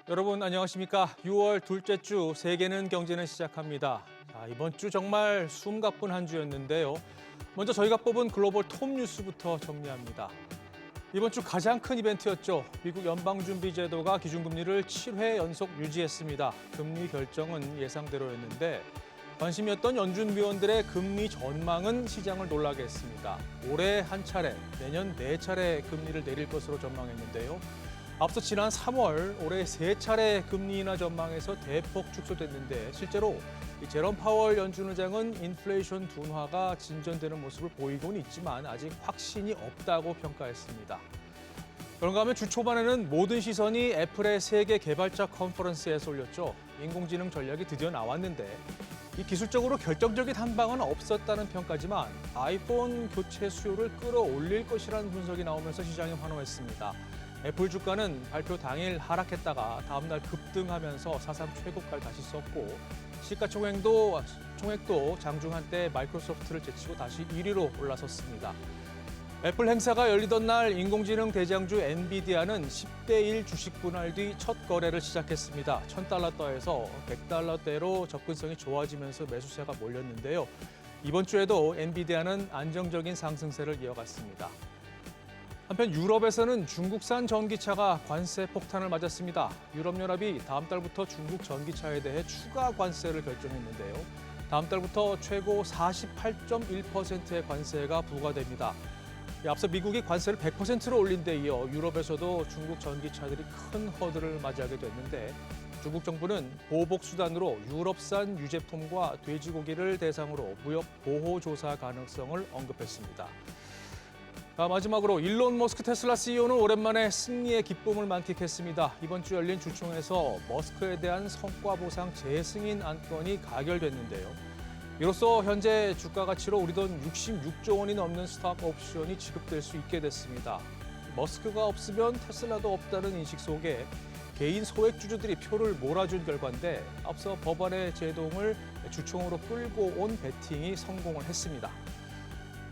여러분 안녕하십니까? 6월 둘째 주 세계는 경제는 시작합니다. 이번 주 정말 숨가쁜 한 주였는데요. 먼저 저희가 뽑은 글로벌 톱 뉴스부터 정리합니다. 이번 주 가장 큰 이벤트였죠. 미국 연방준비제도가 기준금리를 7회 연속 유지했습니다. 금리 결정은 예상대로였는데 관심이었던 연준위원들의 금리 전망은 시장을 놀라게 했습니다. 올해 한 차례, 내년 네 차례 금리를 내릴 것으로 전망했는데요. 앞서 지난 3월 올해 세 차례 금리 인하 전망에서 대폭 축소됐는데 실제로 제롬 파월 연준 의장은 인플레이션 둔화가 진전되는 모습을 보이고는 있지만 아직 확신이 없다고 평가했습니다. 그런가 하면 주 초반에는 모든 시선이 애플의 세계 개발자 컨퍼런스에 쏠렸죠. 인공지능 전략이 드디어 나왔는데 이 기술적으로 결정적인 한방은 없었다는 평가지만 아이폰 교체 수요를 끌어올릴 것이라는 분석이 나오면서 시장이 환호했습니다. 애플 주가는 발표 당일 하락했다가 다음 날 급등하면서 사상 최고가를 다시 썼고 시가총액도 장중 한때 마이크로소프트를 제치고 다시 1위로 올라섰습니다. 애플 행사가 열리던 날 인공지능 대장주 엔비디아는 10대1 주식 분할 뒤 첫 거래를 시작했습니다. $1,000대에서 $100대로 접근성이 좋아지면서 매수세가 몰렸는데요. 이번 주에도 엔비디아는 안정적인 상승세를 이어갔습니다. 한편 유럽에서는 중국산 전기차가 관세 폭탄을 맞았습니다. 유럽연합이 다음 달부터 중국 전기차에 대해 추가 관세를 결정했는데요. 다음 달부터 최고 48.1%의 관세가 부과됩니다. 앞서 미국이 관세를 100%로 올린 데 이어 유럽에서도 중국 전기차들이 큰 허들을 맞이하게 됐는데 중국 정부는 보복 수단으로 유럽산 유제품과 돼지고기를 대상으로 무역 보호 조사 가능성을 언급했습니다. 마지막으로 일론 머스크 테슬라 CEO는 오랜만에 승리의 기쁨을 만끽했습니다. 이번 주 열린 주총에서 머스크에 대한 성과 보상 재승인 안건이 가결됐는데요. 이로써 현재 주가 가치로 우리 돈 66조 원이 넘는 스톡 옵션이 지급될 수 있게 됐습니다. 머스크가 없으면 테슬라도 없다는 인식 속에 개인 소액주주들이 표를 몰아준 결과인데 앞서 법안의 제동을 주총으로 끌고 온 배팅이 성공을 했습니다.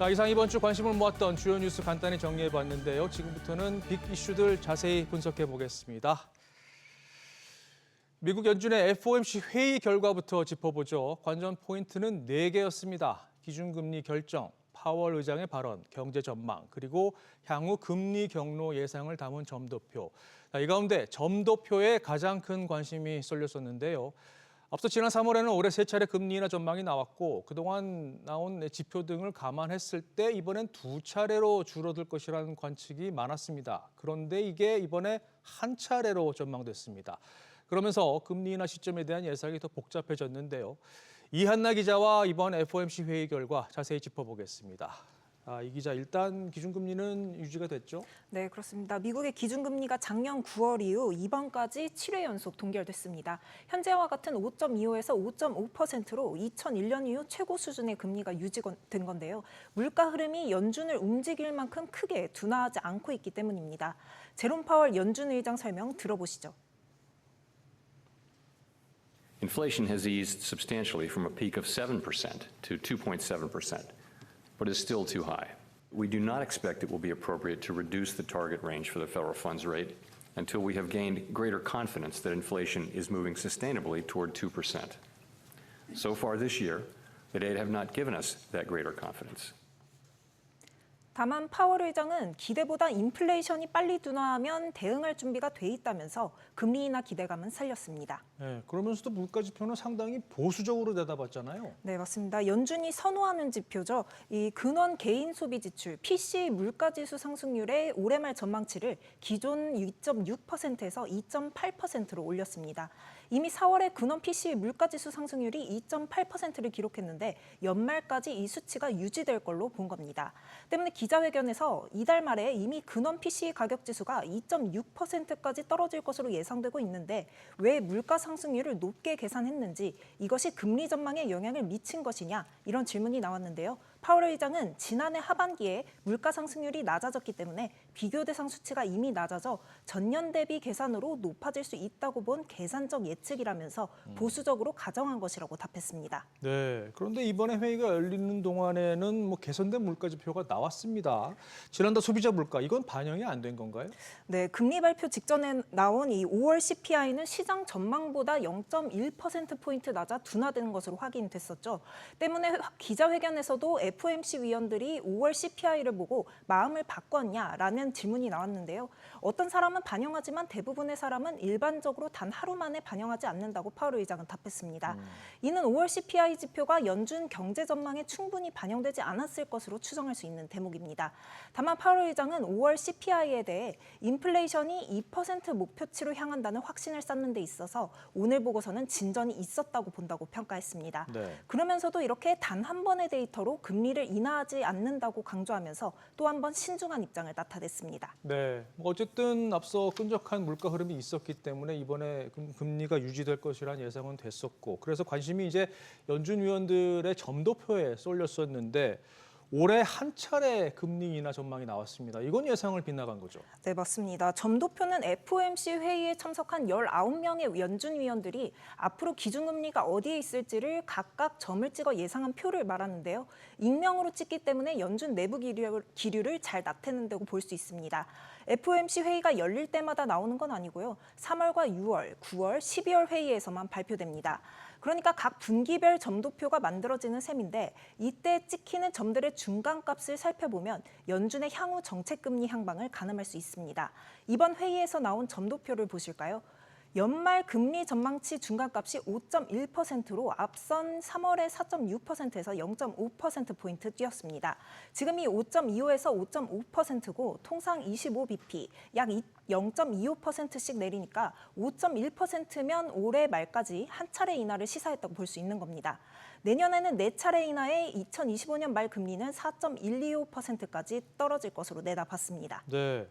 이상 이번 주 관심을 모았던 주요 뉴스 간단히 정리해봤는데요. 지금부터는 빅 이슈들 자세히 분석해 보겠습니다. 미국 연준의 FOMC 회의 결과부터 짚어보죠. 관전 포인트는 4개였습니다. 기준금리 결정, 파월 의장의 발언, 경제 전망, 그리고 향후 금리 경로 예상을 담은 점도표. 이 가운데 점도표에 가장 큰 관심이 쏠렸었는데요. 앞서 지난 3월에는 올해 세 차례 금리 인하 전망이 나왔고 그동안 나온 지표 등을 감안했을 때 이번엔 두 차례로 줄어들 것이라는 관측이 많았습니다. 그런데 이게 이번에 한 차례로 전망됐습니다. 그러면서 금리 인하 시점에 대한 예상이 더 복잡해졌는데요. 이한나 기자와 이번 FOMC 회의 결과 자세히 짚어보겠습니다. 이 기자, 일단 기준금리는 유지가 됐죠? 네, 그렇습니다. 미국의 기준금리가 작년 9월 이후 이번까지 7회 연속 동결됐습니다. 현재와 같은 5.25에서 5.5%로 2001년 이후 최고 수준의 금리가 유지된 건데요. 물가 흐름이 연준을 움직일 만큼 크게 둔화하지 않고 있기 때문입니다. 제롬 파월 연준 의장 설명 들어보시죠. Inflation has eased substantially from a peak of 7% to 2.7%. But is still too high. We do not expect it will be appropriate to reduce the target range for the federal funds rate until we have gained greater confidence that inflation is moving sustainably toward 2%. So far this year, the data have not given us that greater confidence. 다만 파월 의장은 기대보다 인플레이션이 빨리 둔화하면 대응할 준비가 돼 있다면서 금리 인하 기대감은 살렸습니다. 네, 그러면서도 물가 지표는 상당히 보수적으로 내다봤잖아요. 네, 맞습니다. 연준이 선호하는 지표죠. 이 근원 개인 소비 지출, PCE 물가지수 상승률의 올해 말 전망치를 기존 2.6%에서 2.8%로 올렸습니다. 이미 4월에 근원 PCE 물가지수 상승률이 2.8%를 기록했는데 연말까지 이 수치가 유지될 걸로 본 겁니다. 때문에 기자회견에서 이달 말에 이미 근원 PCE 가격 지수가 2.6%까지 떨어질 것으로 예상되고 있는데 왜 물가 상승률을 높게 계산했는지 이것이 금리 전망에 영향을 미친 것이냐 이런 질문이 나왔는데요. 파월 의장은 지난해 하반기에 물가 상승률이 낮아졌기 때문에 비교 대상 수치가 이미 낮아져 전년 대비 계산으로 높아질 수 있다고 본 계산적 예측이라면서 보수적으로 가정한 것이라고 답했습니다. 네, 그런데 이번에 회의가 열리는 동안에는 뭐 개선된 물가 지표가 나왔습니다. 지난달 소비자 물가, 이건 반영이 안 된 건가요? 네, 금리 발표 직전에 나온 이 5월 CPI는 시장 전망보다 0.1%포인트 낮아 둔화되는 것으로 확인됐었죠. 때문에 기자회견에서도 FOMC 위원들이 5월 CPI를 보고 마음을 바꿨냐라는 질문이 나왔는데요. 어떤 사람은 반영하지만 대부분의 사람은 일반적으로 단 하루 만에 반영하지 않는다고 파월 의장은 답했습니다. 이는 5월 CPI 지표가 연준 경제 전망에 충분히 반영되지 않았을 것으로 추정할 수 있는 대목입니다. 다만 파월 의장은 5월 CPI에 대해 인플레이션이 2% 목표치로 향한다는 확신을 쌓는 데 있어서 오늘 보고서는 진전이 있었다고 본다고 평가했습니다. 네. 그러면서도 이렇게 단 한 번의 데이터로 금리를 인하하지 않는다고 강조하면서 또 한 번 신중한 입장을 나타냈습니다. 네, 뭐 어쨌든 앞서 끈적한 물가 흐름이 있었기 때문에 이번에 금리가 유지될 것이라는 예상은 됐었고, 그래서 관심이 이제 연준 위원들의 점도표에 쏠렸었는데 올해 한 차례 금리 인하 전망이 나왔습니다. 이건 예상을 빗나간 거죠. 네, 맞습니다. 점도표는 FOMC 회의에 참석한 19명의 연준 위원들이 앞으로 기준금리가 어디에 있을지를 각각 점을 찍어 예상한 표를 말하는데요. 익명으로 찍기 때문에 연준 내부 기류를 잘 나타낸다고 볼 수 있습니다. FOMC 회의가 열릴 때마다 나오는 건 아니고요. 3월과 6월, 9월, 12월 회의에서만 발표됩니다. 그러니까 각 분기별 점도표가 만들어지는 셈인데 이때 찍히는 점들의 중간값을 살펴보면 연준의 향후 정책금리 향방을 가늠할 수 있습니다. 이번 회의에서 나온 점도표를 보실까요? 연말 금리 전망치 중간값이 5.1%로 앞선 3월의 4.6%에서 0.5%포인트 뛰었습니다. 지금 이 5.25에서 5.5%고 통상 25bp, 약 0.25%씩 내리니까 5.1%면 올해 말까지 한 차례 인하를 시사했다고 볼 수 있는 겁니다. 내년에는 4차례 인하에 2025년 말 금리는 4.125%까지 떨어질 것으로 내다봤습니다. 네.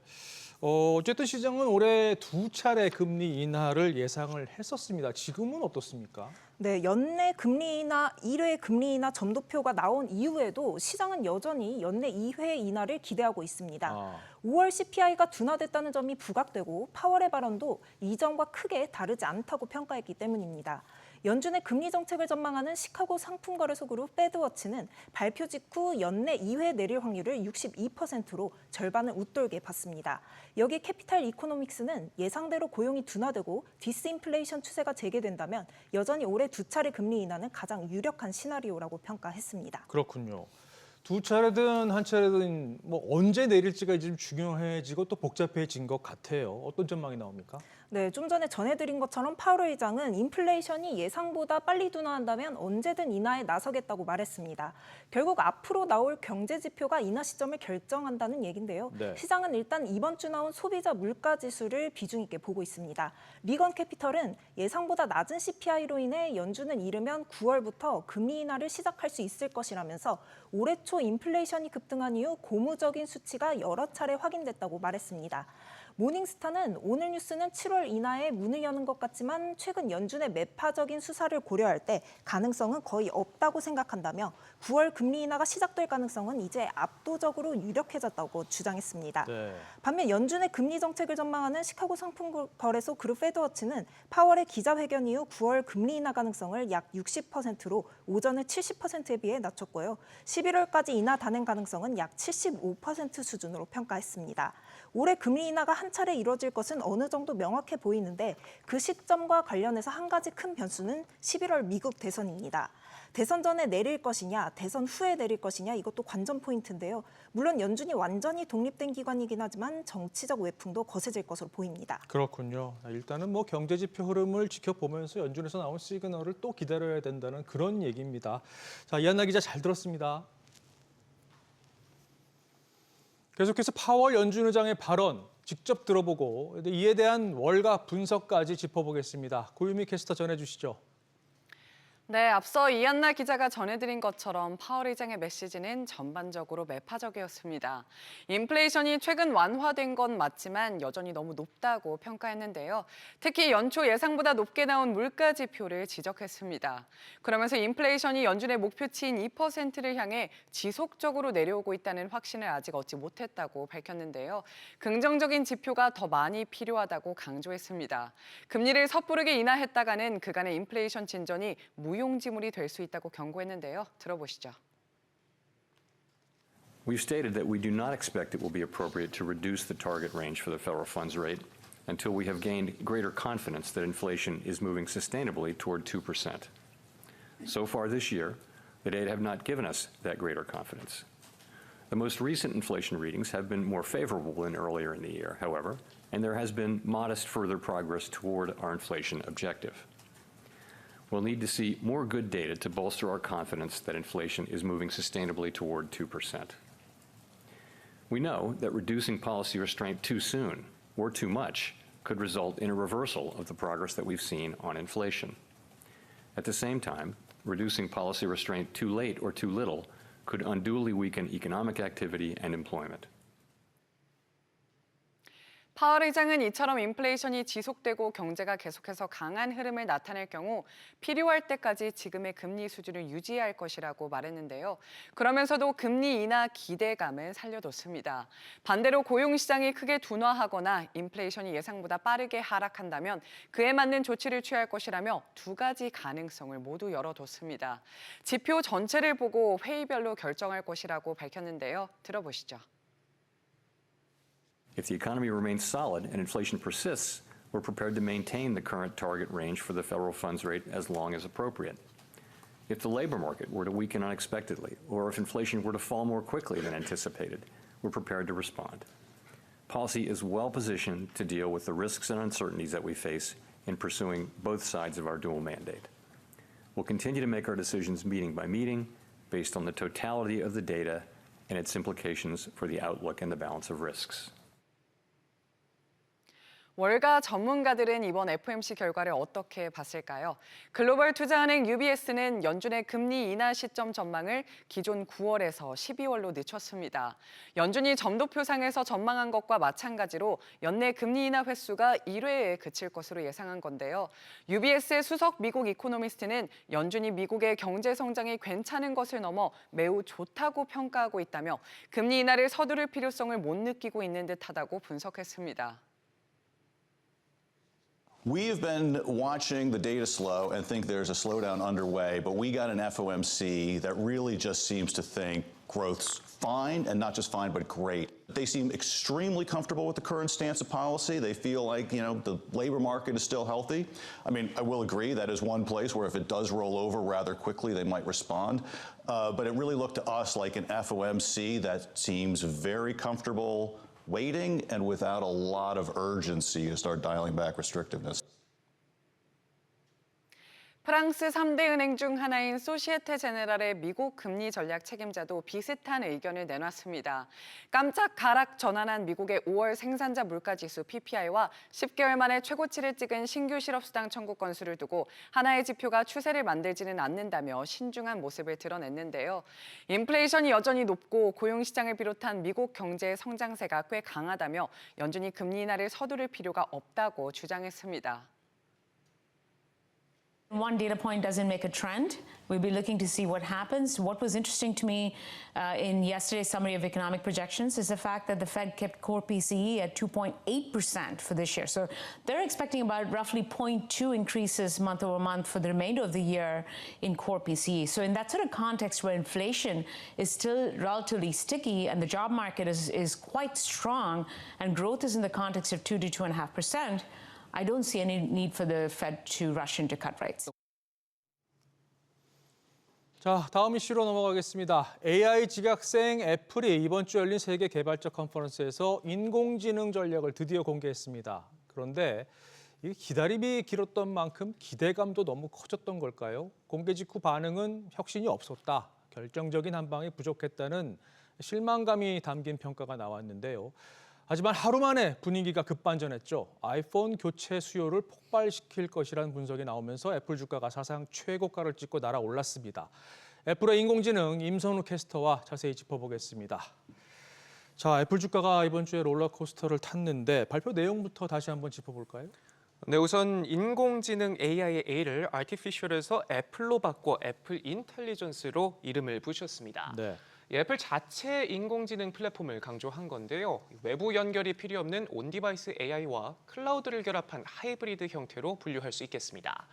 어쨌든 시장은 올해 2차례 금리 인하를 예상을 했었습니다. 지금은 어떻습니까? 네, 연내 금리 인하, 1회 금리 인하 점도표가 나온 이후에도 시장은 여전히 연내 2회 인하를 기대하고 있습니다. 5월 CPI가 둔화됐다는 점이 부각되고 파월의 발언도 이전과 크게 다르지 않다고 평가했기 때문입니다. 연준의 금리 정책을 전망하는 시카고 상품거래소 그룹 패드워치는 발표 직후 연내 2회 내릴 확률을 62%로 절반을 웃돌게 봤습니다. 여기 캐피탈 이코노믹스는 예상대로 고용이 둔화되고 디스인플레이션 추세가 재개된다면 여전히 올해 2차례 금리 인하는 가장 유력한 시나리오라고 평가했습니다. 그렇군요. 2차례든 한 차례든 뭐 언제 내릴지가 좀 중요해지고 또 복잡해진 것 같아요. 어떤 전망이 나옵니까? 네, 좀 전에 전해드린 것처럼 파월 의장은 인플레이션이 예상보다 빨리 둔화한다면 언제든 인하에 나서겠다고 말했습니다. 결국 앞으로 나올 경제 지표가 인하 시점을 결정한다는 얘긴데요. 네. 시장은 일단 이번 주 나온 소비자 물가 지수를 비중 있게 보고 있습니다. 리건 캐피털은 예상보다 낮은 CPI로 인해 연준은 이르면 9월부터 금리 인하를 시작할 수 있을 것이라면서 올해 초 인플레이션이 급등한 이후 고무적인 수치가 여러 차례 확인됐다고 말했습니다. 모닝스타는 오늘 뉴스는 7월 인하에 문을 여는 것 같지만 최근 연준의 매파적인 수사를 고려할 때 가능성은 거의 없다고 생각한다며 9월 금리 인하가 시작될 가능성은 이제 압도적으로 유력해졌다고 주장했습니다. 네. 반면 연준의 금리 정책을 전망하는 시카고 상품거래소 그룹 패드워치는 파월의 기자회견 이후 9월 금리 인하 가능성을 약 60%로 오전의 70%에 비해 낮췄고요. 11월까지 인하 단행 가능성은 약 75% 수준으로 평가했습니다. 올해 금리 인하가 한 차례 이루어질 것은 어느 정도 명확해 보이는데 그 시점과 관련해서 한 가지 큰 변수는 11월 미국 대선입니다. 대선 전에 내릴 것이냐, 대선 후에 내릴 것이냐 이것도 관전 포인트인데요. 물론 연준이 완전히 독립된 기관이긴 하지만 정치적 외풍도 거세질 것으로 보입니다. 그렇군요. 일단은 뭐 경제 지표 흐름을 지켜보면서 연준에서 나온 시그널을 또 기다려야 된다는 그런 얘기입니다. 자, 이한나 기자 잘 들었습니다. 계속해서 파월 연준 의장의 발언 직접 들어보고 이에 대한 월가 분석까지 짚어보겠습니다. 고유미 캐스터 전해주시죠. 네, 앞서 이한나 기자가 전해드린 것처럼 파월 의장의 메시지는 전반적으로 매파적이었습니다. 인플레이션이 최근 완화된 건 맞지만 여전히 너무 높다고 평가했는데요. 특히 연초 예상보다 높게 나온 물가 지표를 지적했습니다. 그러면서 인플레이션이 연준의 목표치인 2%를 향해 지속적으로 내려오고 있다는 확신을 아직 얻지 못했다고 밝혔는데요. 긍정적인 지표가 더 많이 필요하다고 강조했습니다. 금리를 섣부르게 인하했다가는 그간의 인플레이션 진전이 무용지물이 될 수 있다고 경고했는데요. 들어보시죠. We've stated that we do not expect it will be appropriate to reduce the target range for the federal funds rate until we have gained greater confidence that inflation is moving sustainably toward 2%. So far this year, the data have not given us that greater confidence. The most recent inflation readings have been more favorable than earlier in the year, however, and there has been modest further progress toward our inflation objective. We'll need to see more good data to bolster our confidence that inflation is moving sustainably toward 2%. We know that reducing policy restraint too soon or too much could result in a reversal of the progress that we've seen on inflation. At the same time, reducing policy restraint too late or too little could unduly weaken economic activity and employment. 파월 의장은 이처럼 인플레이션이 지속되고 경제가 계속해서 강한 흐름을 나타낼 경우 필요할 때까지 지금의 금리 수준을 유지할 것이라고 말했는데요. 그러면서도 금리 인하 기대감을 살려뒀습니다. 반대로 고용시장이 크게 둔화하거나 인플레이션이 예상보다 빠르게 하락한다면 그에 맞는 조치를 취할 것이라며 두 가지 가능성을 모두 열어뒀습니다. 지표 전체를 보고 회의별로 결정할 것이라고 밝혔는데요. 들어보시죠. If the economy remains solid and inflation persists, we're prepared to maintain the current target range for the federal funds rate as long as appropriate. If the labor market were to weaken unexpectedly, or if inflation were to fall more quickly than anticipated, we're prepared to respond. Policy is well positioned to deal with the risks and uncertainties that we face in pursuing both sides of our dual mandate. We'll continue to make our decisions meeting by meeting, based on the totality of the data and its implications for the outlook and the balance of risks. 월가 전문가들은 이번 FOMC 결과를 어떻게 봤을까요? 글로벌 투자은행 UBS는 연준의 금리 인하 시점 전망을 기존 9월에서 12월로 늦췄습니다. 연준이 점도표상에서 전망한 것과 마찬가지로 연내 금리 인하 횟수가 1회에 그칠 것으로 예상한 건데요. UBS의 수석 미국 이코노미스트는 연준이 미국의 경제 성장이 괜찮은 것을 넘어 매우 좋다고 평가하고 있다며 금리 인하를 서두를 필요성을 못 느끼고 있는 듯하다고 분석했습니다. We have been watching the data slow and think there's a slowdown underway, but we got an FOMC that really just seems to think growth's fine, and not just fine, but great. They seem extremely comfortable with the current stance of policy. They feel like, the labor market is still healthy. I mean, I will agree that is one place where if it does roll over rather quickly, they might respond. But it really looked to us like an FOMC that seems very comfortable waiting and without a lot of urgency to start dialing back restrictiveness. 프랑스 3대 은행 중 하나인 소시에테 제네랄의 미국 금리 전략 책임자도 비슷한 의견을 내놨습니다. 깜짝 하락 전환한 미국의 5월 생산자 물가지수 PPI와 10개월 만에 최고치를 찍은 신규 실업수당 청구 건수를 두고 하나의 지표가 추세를 만들지는 않는다며 신중한 모습을 드러냈는데요. 인플레이션이 여전히 높고 고용시장을 비롯한 미국 경제의 성장세가 꽤 강하다며 연준이 금리 인하를 서두를 필요가 없다고 주장했습니다. One data point doesn't make a trend. We'll be looking to see what happens. What was interesting to me in yesterday's summary of economic projections is the fact that the Fed kept core PCE at 2.8% for this year. So they're expecting about roughly 0.2 increases month over month for the remainder of the year in core PCE. So in that sort of context where inflation is still relatively sticky and the job market is quite strong and growth is in the context of 2 to 2.5%, I don't see any need for the Fed to rush into cut rates. 자, 다음 이슈로 넘어가겠습니다. AI 지각생 애플이 이번 주 열린 세계 개발자 컨퍼런스에서 인공지능 전략을 드디어 공개했습니다. 그런데 이 기다림이 길었던 만큼 기대감도 너무 커졌던 걸까요? 공개 직후 반응은 혁신이 없었다. 결정적인 한 방이 부족했다는 실망감이 담긴 평가가 나왔는데요. 하지만 하루 만에 분위기가 급반전했죠. 아이폰 교체 수요를 폭발시킬 것이라는 분석이 나오면서 애플 주가가 사상 최고가를 찍고 날아올랐습니다. 애플의 인공지능 임선우 캐스터와 자세히 짚어보겠습니다. 자, 애플 주가가 이번 주에 롤러코스터를 탔는데 발표 내용부터 다시 한번 짚어볼까요? 네, 우선 인공지능 AI의 A를 Artificial에서 애플로 바꿔 애플 인텔리전스로 이름을 붙였습니다. 네. 이 애플 자체 인공지능 플랫폼을 강조한 건데요. 외부 연결이 필요 없는 온디바이스 AI와 클라우드를 결합한 하이브리드 형태로 분류할 수 있겠습니다.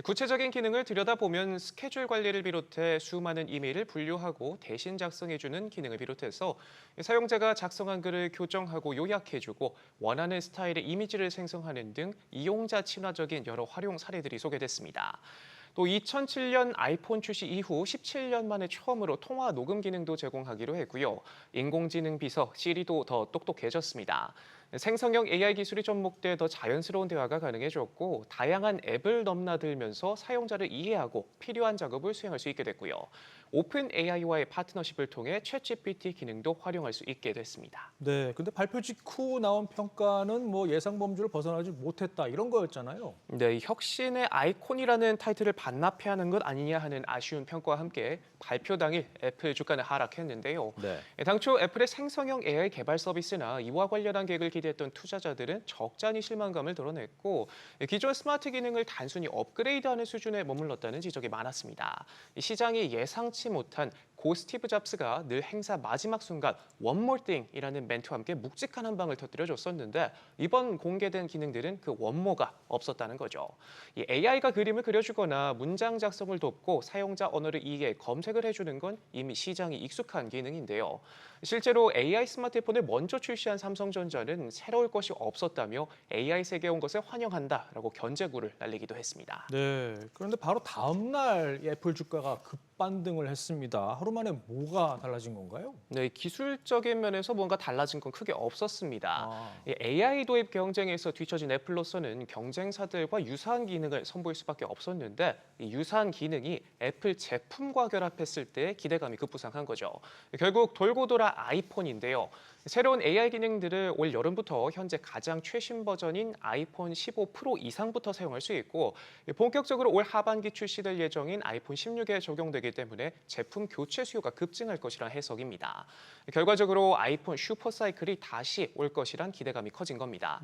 구체적인 기능을 들여다보면 스케줄 관리를 비롯해 수많은 이메일을 분류하고 대신 작성해주는 기능을 비롯해서 사용자가 작성한 글을 교정하고 요약해주고 원하는 스타일의 이미지를 생성하는 등 이용자 친화적인 여러 활용 사례들이 소개됐습니다. 또 2007년 아이폰 출시 이후 17년 만에 처음으로 통화 녹음 기능도 제공하기로 했고요. 인공지능 비서 시리도 더 똑똑해졌습니다. 생성형 AI 기술이 접목돼 더 자연스러운 대화가 가능해졌고 다양한 앱을 넘나들면서 사용자를 이해하고 필요한 작업을 수행할 수 있게 됐고요. 오픈 AI와의 파트너십을 통해 챗GPT 기능도 활용할 수 있게 됐습니다. 네, 근데 발표 직후 나온 평가는 뭐 예상 범주를 벗어나지 못했다 이런 거였잖아요. 네, 혁신의 아이콘이라는 타이틀을 반납해야 하는 것 아니냐 하는 아쉬운 평가와 함께 발표 당일 애플 주가는 하락했는데요. 네. 당초 애플의 생성형 AI 개발 서비스나 이와 관련한 계획을 기대했던 투자자들은 적잖이 실망감을 드러냈고 기존 스마트 기능을 단순히 업그레이드하는 수준에 머물렀다는 지적이 많았습니다. 시장이 예상치 못한 고 스티브 잡스가 늘 행사 마지막 순간 One More Thing이라는 멘트와 함께 묵직한 한 방을 터뜨려줬었는데 이번 공개된 기능들은 그 원모가 없었다는 거죠. 이 AI가 그림을 그려주거나 문장 작성을 돕고 사용자 언어를 이해해 검색을 해주는 건 이미 시장이 익숙한 기능인데요. 실제로 AI 스마트폰을 먼저 출시한 삼성전자는 새로울 것이 없었다며 AI 세계에 온 것을 환영한다라고 견제구를 날리기도 했습니다. 네, 그런데 바로 다음 날 애플 주가가 급반등을 했습니다. 하루 만에 뭐가 달라진 건가요? 네, 기술적인 면에서 뭔가 달라진 건 크게 없었습니다. 아. 이 AI 도입 경쟁에서 뒤처진 애플로서는 경쟁사들과 유사한 기능을 선보일 수밖에 없었는데 이 유사한 기능이 애플 제품과 결합했을 때 기대감이 급부상한 거죠. 결국 돌고 돌아 아이폰인데요. 새로운 AI 기능들을 올 여름부터 현재 가장 최신 버전인 아이폰 15 프로 이상부터 사용할 수 있고 본격적으로 올 하반기 출시될 예정인 아이폰 16에 적용되기 때문에 제품 교체 수요가 급증할 것이란 해석입니다. 결과적으로 아이폰 슈퍼사이클이 다시 올 것이란 기대감이 커진 겁니다.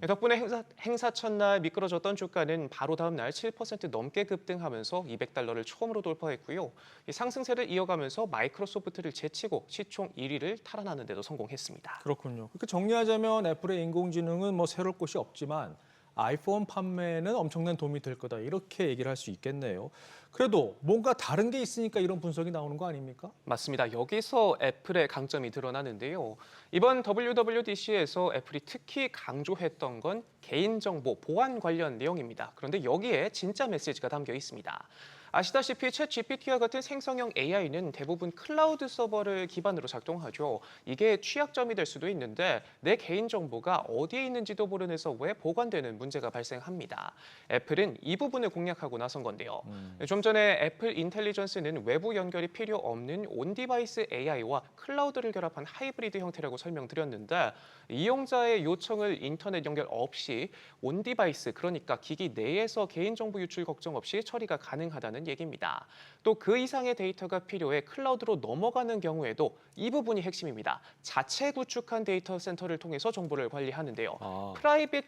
덕분에 행사 첫날 미끄러졌던 주가는 바로 다음 날 7% 넘게 급등하면서 $200를 처음으로 돌파했고요. 이 상승세를 이어가면서 마이크로소프트를 제치고 시총 1위를 탈환하는 데도 성공했습니다. 그렇군요. 그렇게 정리하자면 애플의 인공지능은 뭐 새로울 것이 없지만 아이폰 판매는 엄청난 도움이 될 거다 이렇게 얘기를 할 수 있겠네요. 그래도 뭔가 다른 게 있으니까 이런 분석이 나오는 거 아닙니까? 맞습니다. 여기서 애플의 강점이 드러나는데요. 이번 WWDC에서 애플이 특히 강조했던 건 개인정보 보안 관련 내용입니다. 그런데 여기에 진짜 메시지가 담겨 있습니다. 아시다시피 챗GPT와 같은 생성형 AI는 대부분 클라우드 서버를 기반으로 작동하죠. 이게 취약점이 될 수도 있는데 내 개인정보가 어디에 있는지도 모르면서 왜 보관되는 문제가 발생합니다. 애플은 이 부분을 공략하고 나선 건데요. 좀 전에 애플 인텔리전스는 외부 연결이 필요 없는 온디바이스 AI와 클라우드를 결합한 하이브리드 형태라고 설명드렸는데 이용자의 요청을 인터넷 연결 없이 온디바이스, 그러니까 기기 내에서 개인정보 유출 걱정 없이 처리가 가능하다는 얘기입니다. 또 그 이상의 데이터가 필요해 클라우드로 넘어가는 경우에도 이 부분이 핵심입니다. 자체 구축한 데이터 센터를 통해서 정보를 관리하는데요. 프라이빗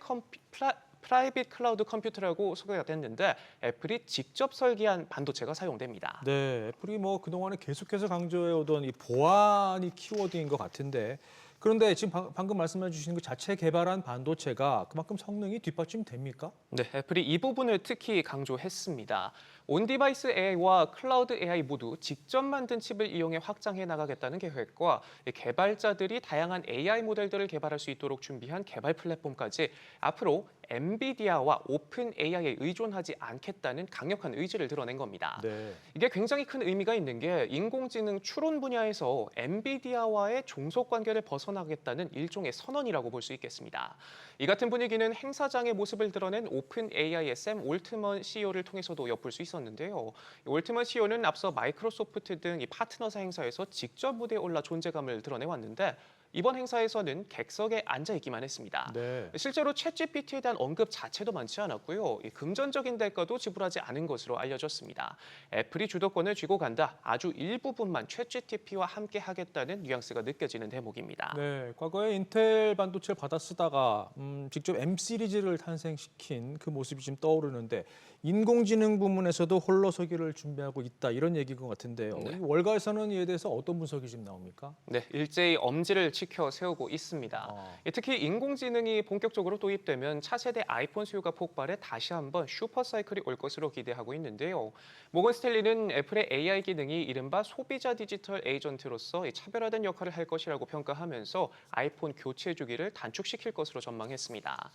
클라우드 컴퓨터라고 소개가 됐는데 애플이 직접 설계한 반도체가 사용됩니다. 네, 애플이 뭐 그동안에 계속해서 강조해오던 이 보안이 키워드인 것 같은데 그런데 지금 방금 말씀해 주신 그 자체 개발한 반도체가 그만큼 성능이 뒷받침됩니까? 네, 애플이 이 부분을 특히 강조했습니다. 온디바이스 AI와 클라우드 AI 모두 직접 만든 칩을 이용해 확장해 나가겠다는 계획과 개발자들이 다양한 AI 모델들을 개발할 수 있도록 준비한 개발 플랫폼까지 앞으로 엔비디아와 오픈 AI에 의존하지 않겠다는 강력한 의지를 드러낸 겁니다. 네. 이게 굉장히 큰 의미가 있는 게 인공지능 추론 분야에서 엔비디아와의 종속 관계를 벗어나겠다는 일종의 선언이라고 볼 수 있겠습니다. 이 같은 분위기는 행사장의 모습을 드러낸 오픈 AI의 샘 올트먼 CEO를 통해서도 엿볼 수 있었는데요. 올트먼 CEO는 앞서 마이크로소프트 등 이 파트너사 행사에서 직접 무대에 올라 존재감을 드러내왔는데 이번 행사에서는 객석에 앉아 있기만 했습니다. 네. 실제로 챗GPT에 대한 언급 자체도 많지 않았고요. 이 금전적인 대가도 지불하지 않은 것으로 알려졌습니다. 애플이 주도권을 쥐고 간다. 아주 일부분만 챗GPT와 함께 하겠다는 뉘앙스가 느껴지는 대목입니다. 네, 과거에 인텔 반도체를 받아 쓰다가 직접 M 시리즈를 탄생시킨 그 모습이 지금 떠오르는데 인공지능 부문에서도 홀로서기를 준비하고 있다 이런 얘기인 것 같은데요. 네. 이 월가에서는 이에 대해서 어떤 분석이 지금 나옵니까? 네, 일제히 엄지를 치켜 세우고 있습니다. 특히 인공지능이 본격적으로 도입되면 차세대 아이폰 수요가 폭발해 다시 한번 슈퍼사이클이 올 것으로 기대하고 있는데요. 모건 스탠리는 애플의 AI 기능이 이른바 소비자 디지털 에이전트로서 차별화된 역할을 할 것이라고 평가하면서 아이폰 교체 주기를 단축시킬 것으로 전망했습니다.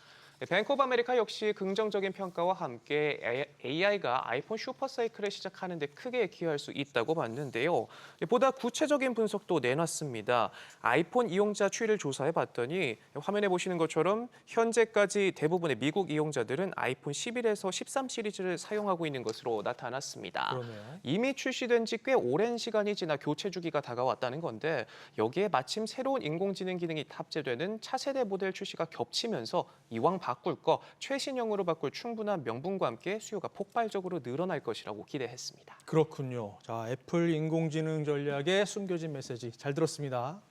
뱅크 오브 아메리카 역시 긍정적인 평가와 함께 AI가 아이폰 슈퍼사이클을 시작하는 데 크게 기여할 수 있다고 봤는데요. 보다 구체적인 분석도 내놨습니다. 아이폰 이용자 추이를 조사해 봤더니 화면에 보시는 것처럼 현재까지 대부분의 미국 이용자들은 아이폰 11에서 13 시리즈를 사용하고 있는 것으로 나타났습니다. 그러네요. 이미 출시된 지 꽤 오랜 시간이 지나 교체 주기가 다가왔다는 건데 여기에 마침 새로운 인공지능 기능이 탑재되는 차세대 모델 출시가 겹치면서 이왕 바꿀 거 최신형으로 바꿀 충분한 명분과 함께 수요가 폭발적으로 늘어날 것이라고 기대했습니다. 그렇군요. 자, 애플 인공지능 전략의 숨겨진 메시지 잘 들었습니다.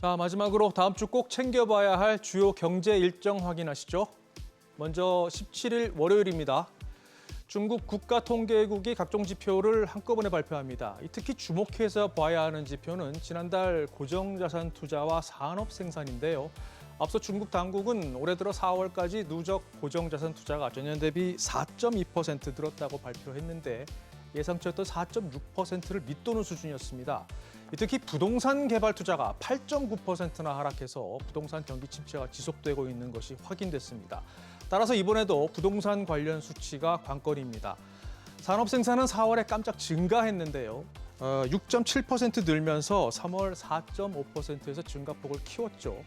자, 마지막으로 다음 주 꼭 챙겨봐야 할 주요 경제 일정 확인하시죠. 먼저 17일 월요일입니다. 중국 국가통계국이 각종 지표를 한꺼번에 발표합니다. 특히 주목해서 봐야 하는 지표는 지난달 고정자산 투자와 산업 생산인데요. 앞서 중국 당국은 올해 들어 4월까지 누적 고정자산 투자가 전년 대비 4.2% 늘었다고 발표했는데 예상치였던 4.6%를 밑도는 수준이었습니다. 특히 부동산 개발 투자가 8.9%나 하락해서 부동산 경기 침체가 지속되고 있는 것이 확인됐습니다. 따라서 이번에도 부동산 관련 수치가 관건입니다. 산업 생산은 4월에 깜짝 증가했는데요. 6.7% 늘면서 3월 4.5%에서 증가폭을 키웠죠.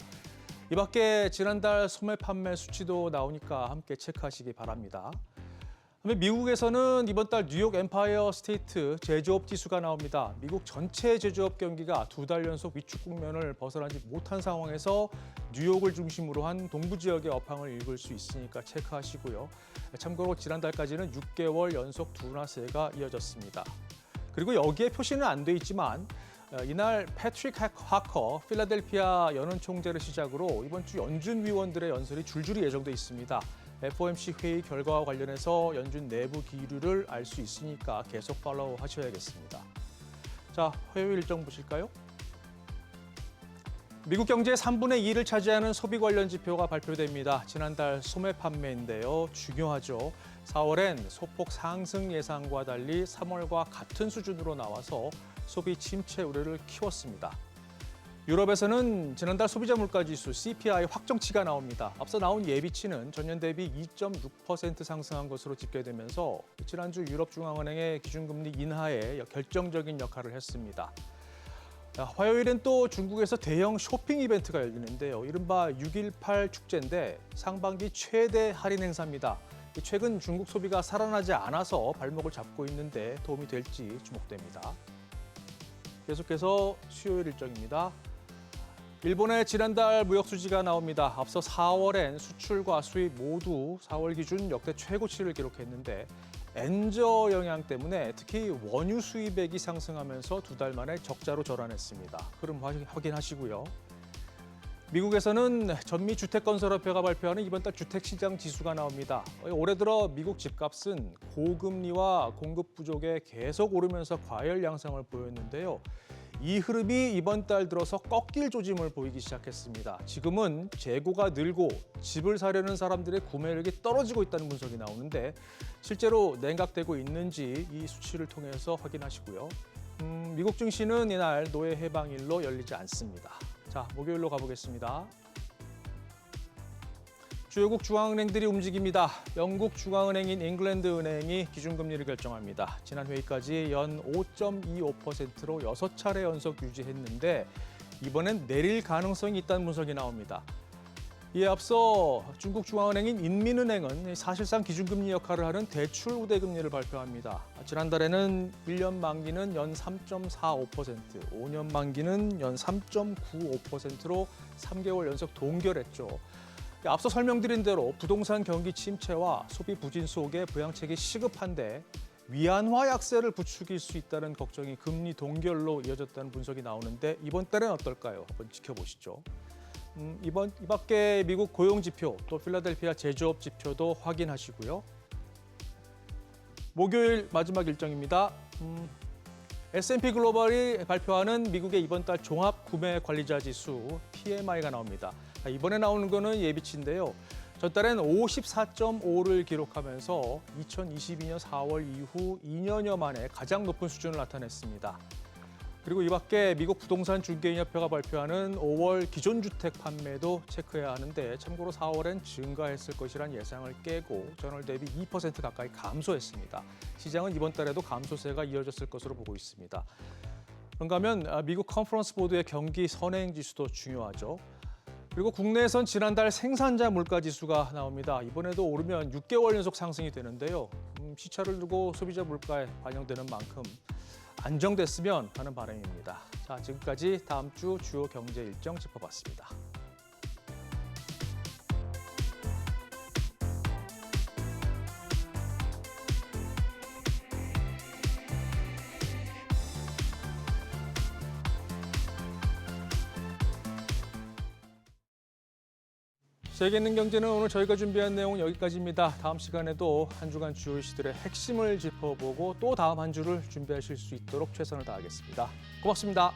이 밖에 지난달 소매 판매 수치도 나오니까 함께 체크하시기 바랍니다. 미국에서는 이번 달 뉴욕 엠파이어 스테이트 제조업 지수가 나옵니다. 미국 전체 제조업 경기가 2달 연속 위축 국면을 벗어나지 못한 상황에서 뉴욕을 중심으로 한 동부 지역의 업황을 읽을 수 있으니까 체크하시고요. 참고로 지난달까지는 6개월 연속 둔화세가 이어졌습니다. 그리고 여기에 표시는 안 돼 있지만 이날 패트릭 하커 필라델피아 연은 총재를 시작으로 이번 주 연준 위원들의 연설이 줄줄이 예정돼 있습니다. FOMC 회의 결과와 관련해서 연준 내부 기류를 알 수 있으니까 계속 팔로우 하셔야겠습니다. 자, 화요일 일정 보실까요? 미국 경제의 3분의 2를 차지하는 소비 관련 지표가 발표됩니다. 지난달 소매 판매인데요. 중요하죠. 4월엔 소폭 상승 예상과 달리 3월과 같은 수준으로 나와서 소비 침체 우려를 키웠습니다. 유럽에서는 지난달 소비자 물가지수 CPI 확정치가 나옵니다. 앞서 나온 예비치는 전년 대비 2.6% 상승한 것으로 집계되면서 지난주 유럽중앙은행의 기준금리 인하에 결정적인 역할을 했습니다. 화요일엔 또 중국에서 대형 쇼핑 이벤트가 열리는데요. 이른바 6.18 축제인데 상반기 최대 할인 행사입니다. 최근 중국 소비가 살아나지 않아서 발목을 잡고 있는데 도움이 될지 주목됩니다. 계속해서 수요일 일정입니다. 일본의 지난달 무역 수지가 나옵니다. 앞서 4월엔 수출과 수입 모두 4월 기준 역대 최고치를 기록했는데 엔저 영향 때문에 특히 원유 수입액이 상승하면서 2달 만에 적자로 전환했습니다. 흐름 확인하시고요. 미국에서는 전미주택건설협회가 발표하는 이번 달 주택시장 지수가 나옵니다. 올해 들어 미국 집값은 고금리와 공급 부족에 계속 오르면서 과열 양상을 보였는데요. 이 흐름이 이번 달 들어서 꺾일 조짐을 보이기 시작했습니다. 지금은 재고가 늘고 집을 사려는 사람들의 구매력이 떨어지고 있다는 분석이 나오는데 실제로 냉각되고 있는지 이 수치를 통해서 확인하시고요. 미국 증시는 이날 노예 해방일로 열리지 않습니다. 자, 목요일로 가보겠습니다. 주요국 중앙은행들이 움직입니다. 영국 중앙은행인 잉글랜드 은행이 기준금리를 결정합니다. 지난 회의까지 연 5.25%로 6차례 연속 유지했는데 이번엔 내릴 가능성이 있다는 분석이 나옵니다. 이에 앞서 중국 중앙은행인 인민은행은 사실상 기준금리 역할을 하는 대출 우대금리를 발표합니다. 지난달에는 1년 만기는 연 3.45%, 5년 만기는 연 3.95%로 3개월 연속 동결했죠. 앞서 설명드린 대로 부동산 경기 침체와 소비 부진 속에 부양책이 시급한데 위안화 약세를 부추길 수 있다는 걱정이 금리 동결로 이어졌다는 분석이 나오는데 이번 달엔 어떨까요? 한번 지켜보시죠. 이 밖에 미국 고용 지표, 또 필라델피아 제조업 지표도 확인하시고요. 목요일 마지막 일정입니다. S&P 글로벌이 발표하는 미국의 이번 달 종합 구매 관리자 지수 PMI가 나옵니다. 이번에 나오는 거는 예비치인데요. 전달엔 54.5를 기록하면서 2022년 4월 이후 2년여 만에 가장 높은 수준을 나타냈습니다. 그리고 이 밖에 미국 부동산 중개인협회가 발표하는 5월 기존주택 판매도 체크해야 하는데 참고로 4월엔 증가했을 것이란 예상을 깨고 전월 대비 2% 가까이 감소했습니다. 시장은 이번 달에도 감소세가 이어졌을 것으로 보고 있습니다. 그런가 하면 미국 컨퍼런스 보드의 경기 선행 지수도 중요하죠. 그리고 국내에선 지난달 생산자 물가 지수가 나옵니다. 이번에도 오르면 6개월 연속 상승이 되는데요. 시차를 두고 소비자 물가에 반영되는 만큼 안정됐으면 하는 바람입니다. 자, 지금까지 다음 주 주요 경제 일정 짚어봤습니다. 세계 있는 경제는 오늘 저희가 준비한 내용은 여기까지입니다. 다음 시간에도 한 주간 주요 이슈들의 핵심을 짚어보고 또 다음 한 주를 준비하실 수 있도록 최선을 다하겠습니다. 고맙습니다.